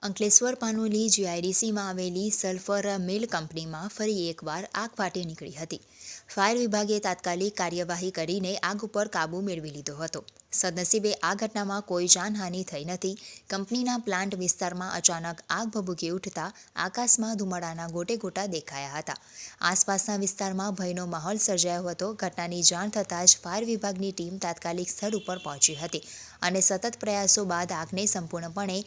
અંકલેશ્વર પાનોલી જીઆઈડીસીમાં આવેલી સલ્ફર મિલ કંપનીમાં ફરી એકવાર આગ ફાટી નીકળી હતી. ફાયર વિભાગે તાત્કાલિક કાર્યવાહી કરીને આગ ઉપર કાબૂ મેળવી લીધો હતો. સદનસીબે આ ઘટનામાં કોઈ જાનહાનિ થઈ નથી. કંપનીના પ્લાન્ટ વિસ્તારમાં અચાનક આગ ભભૂકી ઉઠતા આકાશમાં ધુમાડાના ગોટે ગોટા દેખાયા હતા. આસપાસના વિસ્તારમાં ભયનો માહોલ સર્જાયો હતો. ઘટનાની જાણ થતાં જ ફાયર વિભાગની ટીમ તાત્કાલિક સ્થળ ઉપર પહોંચી હતી અને સતત પ્રયાસો બાદ આગને સંપૂર્ણપણે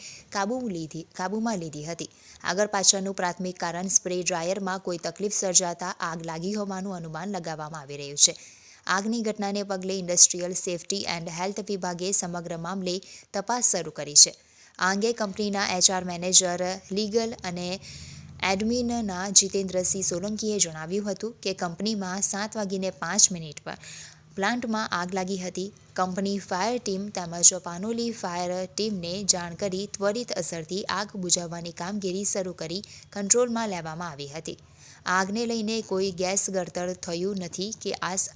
કાબૂમાં લીધી હતી. આગળ પાછળનું પ્રાથમિક કારણ સ્પ્રે ડ્રાયરમાં કોઈ તકલીફ સર્જાતા આગ લાગી હોવાનું અનુમાન લગાવવામાં આવી રહ્યું છે. આગની ઘટનાને પગલે ઇન્ડસ્ટ્રીયલ સેફટી એન્ડ હેલ્થ વિભાગે સમગ્ર મામલે તપાસ શરૂ કરી છે. આ અંગે કંપનીના HR મેનેજર, લીગલ અને એડમિનના જીતેન્દ્રસિંહ સોલંકીએ જણાવ્યું હતું કે કંપનીમાં 7:05 પર પ્લાન્ટમાં આગ લાગી હતી. કંપની ફાયર ટીમ તેમજ પાનોલી ફાયર ટીમને જાણ કરી ત્વરિત અસરથી આગ બુઝાવવાની કામગીરી શરૂ કરી કંટ્રોલમાં લેવામાં આવી હતી. આગને લઈને કોઈ ગેસ ગળતર થયું નથી કે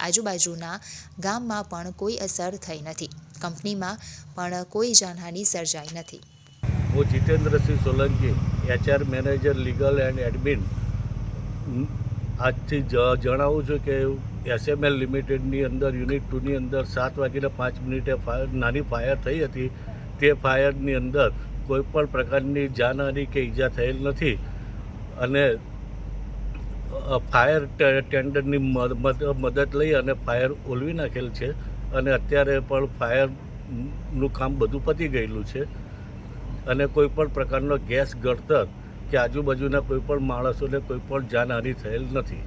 આજુબાજુના ગામમાં પણ કોઈ અસર થઈ નથી. કંપનીમાં પણ કોઈ જાનહાનિ સર્જાઈ નથી. હું Jitendrasinh Solanki, HR manager, legal and admin, આજથી જણાવું છું કે SML લિમિટેડની અંદર યુનિટ 2ની અંદર 7:05 નાની ફાયર થઈ હતી. તે ફાયરની અંદર કોઈપણ પ્રકારની જાનહાનિ કે ઈજા થયેલ નથી અને ફાયર ટેન્ડરની મદદ લઈ અને ફાયર ઓલવી નાખેલ છે અને અત્યારે પણ ફાયરનું કામ બધું પતી ગયેલું છે અને કોઈપણ પ્રકારનો ગેસ ગળતર કે આજુબાજુના કોઈપણ માણસોને કોઈપણ જાનહાનિ થયેલ નથી.